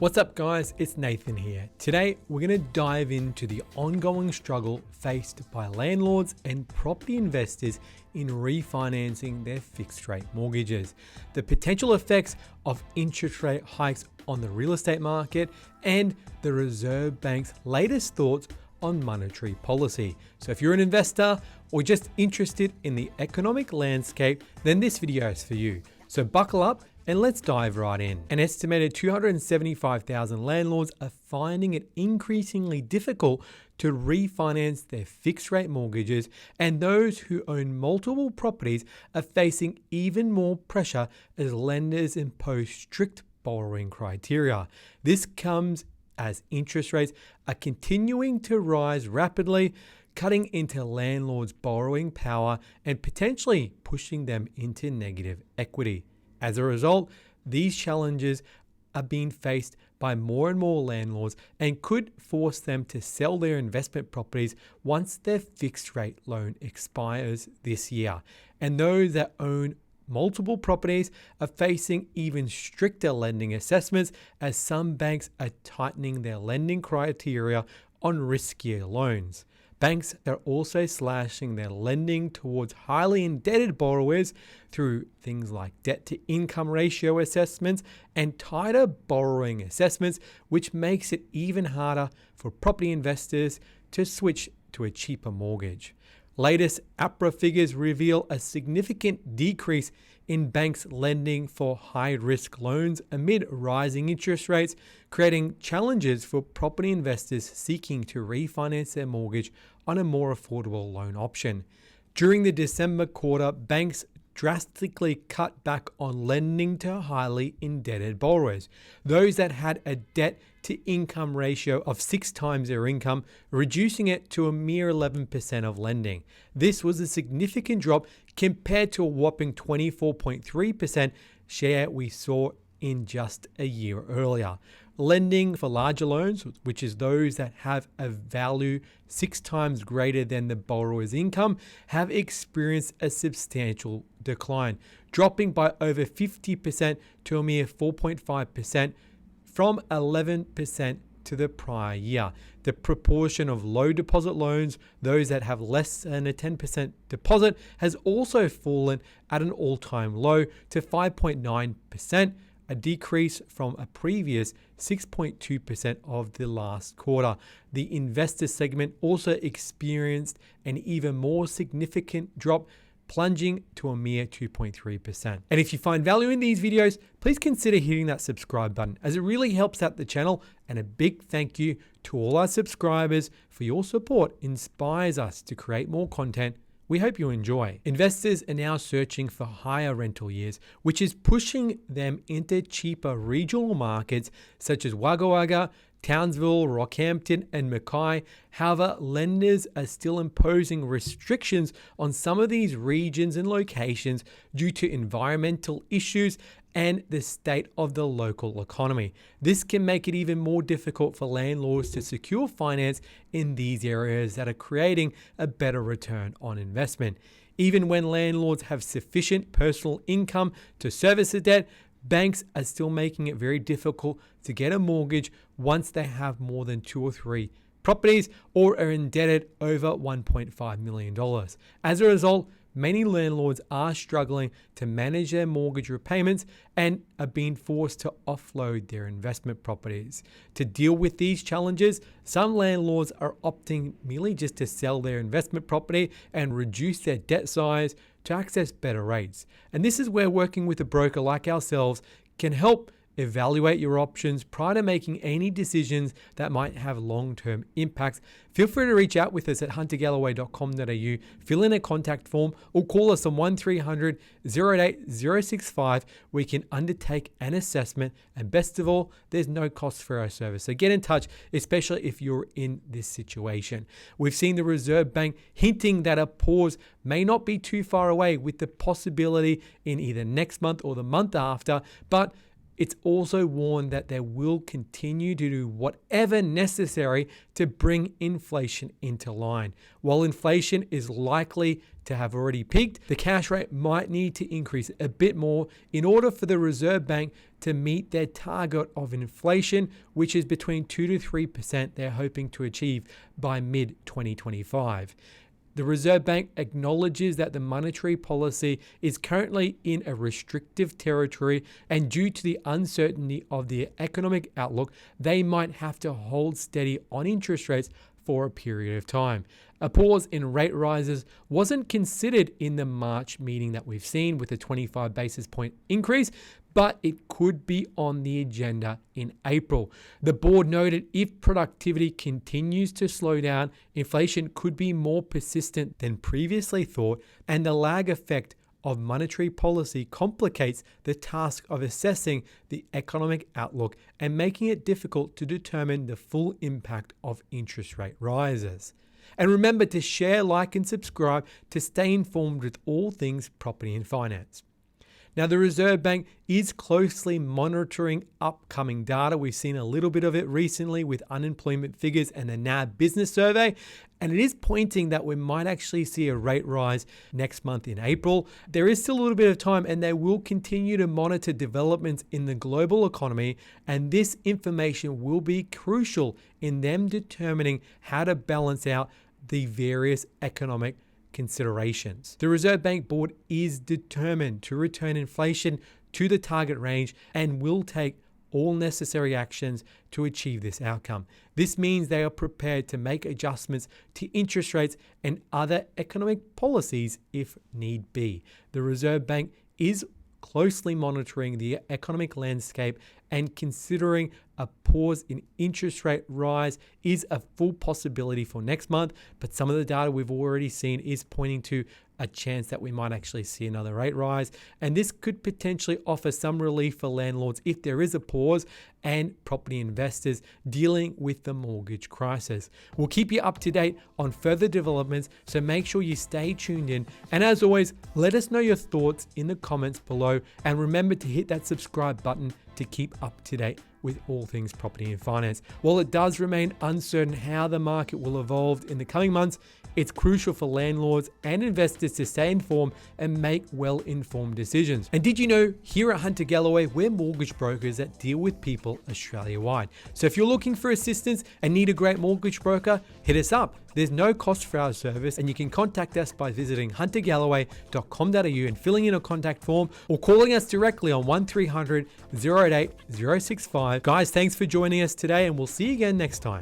What's up guys, it's Nathan here. Today we're going to dive into the ongoing struggle faced by landlords and property investors in refinancing their fixed rate mortgages, the potential effects of interest rate hikes on the real estate market, and the Reserve Bank's latest thoughts on monetary policy. So if you're an investor or just interested in the economic landscape, then this video is for you. So buckle up and let's dive right in. An estimated 275,000 landlords are finding it increasingly difficult to refinance their fixed rate mortgages, and those who own multiple properties are facing even more pressure as lenders impose strict borrowing criteria. This comes as interest rates are continuing to rise rapidly, cutting into landlords' borrowing power and potentially pushing them into negative equity. As a result, these challenges are being faced by more and more landlords and could force them to sell their investment properties once their fixed rate loan expires this year. And those that own multiple properties are facing even stricter lending assessments, as some banks are tightening their lending criteria on riskier loans. Banks are also slashing their lending towards highly indebted borrowers through things like debt-to-income ratio assessments and tighter borrowing assessments, which makes it even harder for property investors to switch to a cheaper mortgage. Latest APRA figures reveal a significant decrease in banks lending for high-risk loans amid rising interest rates, creating challenges for property investors seeking to refinance their mortgage on a more affordable loan option. During the December quarter, banks drastically cut back on lending to highly indebted borrowers, those that had a debt-to-income ratio of 6 times their income, reducing it to a mere 11% of lending. This was a significant drop compared to a whopping 24.3% share we saw in just a year earlier. Lending for larger loans, which is those that have a value 6 times greater than the borrower's income, have experienced a substantial decline, dropping by over 50% to a mere 4.5% from 11% to the prior year. The proportion of low deposit loans, those that have less than a 10% deposit, has also fallen at an all-time low to 5.9%, a decrease from a previous 6.2% of the last quarter. The investor segment also experienced an even more significant drop, plunging to a mere 2.3%. And if you find value in these videos, please consider hitting that subscribe button, as it really helps out the channel. And a big thank you to all our subscribers for your support. Inspires us to create more content we hope you enjoy. Investors are now searching for higher rental years, which is pushing them into cheaper regional markets such as Wagga Wagga, Townsville, Rockhampton, and Mackay. However, lenders are still imposing restrictions on some of these regions and locations due to environmental issues and the state of the local economy. This can make it even more difficult for landlords to secure finance in these areas that are creating a better return on investment. Even when landlords have sufficient personal income to service the debt, banks are still making it very difficult to get a mortgage once they have more than 2 or 3 properties or are indebted over $1.5 million. As a result, many landlords are struggling to manage their mortgage repayments and are being forced to offload their investment properties. To deal with these challenges, some landlords are opting merely just to sell their investment property and reduce their debt size to access better rates. And this is where working with a broker like ourselves can help evaluate your options prior to making any decisions that might have long-term impacts. Feel free to reach out with us at huntergalloway.com.au, fill in a contact form, or call us on 1300 088 065. We can undertake an assessment, and best of all, there's no cost for our service. So get in touch, especially if you're in this situation. We've seen the Reserve Bank hinting that a pause may not be too far away, with the possibility in either next month or the month after, but it's also warned that they will continue to do whatever necessary to bring inflation into line. While inflation is likely to have already peaked, the cash rate might need to increase a bit more in order for the Reserve Bank to meet their target of inflation, which is between 2 to 3% they're hoping to achieve by mid-2025. The Reserve Bank acknowledges that the monetary policy is currently in a restrictive territory, and due to the uncertainty of the economic outlook, they might have to hold steady on interest rates for a period of time. A pause in rate rises wasn't considered in the March meeting that we've seen with a 25 basis point increase, but it could be on the agenda in April. The board noted if productivity continues to slow down, inflation could be more persistent than previously thought, and the lag effect of monetary policy complicates the task of assessing the economic outlook and making it difficult to determine the full impact of interest rate rises. And remember to share, like, and subscribe to stay informed with all things property and finance. Now, the Reserve Bank is closely monitoring upcoming data. We've seen a little bit of it recently with unemployment figures and the NAB business survey, and it is pointing that we might actually see a rate rise next month in April. There is still a little bit of time, and they will continue to monitor developments in the global economy, and this information will be crucial in them determining how to balance out the various economic considerations. The Reserve Bank board is determined to return inflation to the target range and will take all necessary actions to achieve this outcome. This means they are prepared to make adjustments to interest rates and other economic policies if need be. The Reserve Bank is closely monitoring the economic landscape, and considering a pause in interest rate rise is a full possibility for next month. But some of the data we've already seen is pointing to a chance that we might actually see another rate rise. And this could potentially offer some relief for landlords if there is a pause and property investors dealing with the mortgage crisis. We'll keep you up to date on further developments, so make sure you stay tuned in. And as always, let us know your thoughts in the comments below. And remember to hit that subscribe button to keep up to date with all things property and finance. While it does remain uncertain how the market will evolve in the coming months, it's crucial for landlords and investors to stay informed and make well-informed decisions. And did you know, here at Hunter Galloway, we're mortgage brokers that deal with people Australia-wide. So if you're looking for assistance and need a great mortgage broker, hit us up. There's no cost for our service, and you can contact us by visiting huntergalloway.com.au and filling in a contact form, or calling us directly on 1300 088 065. Guys, thanks for joining us today, and we'll see you again next time.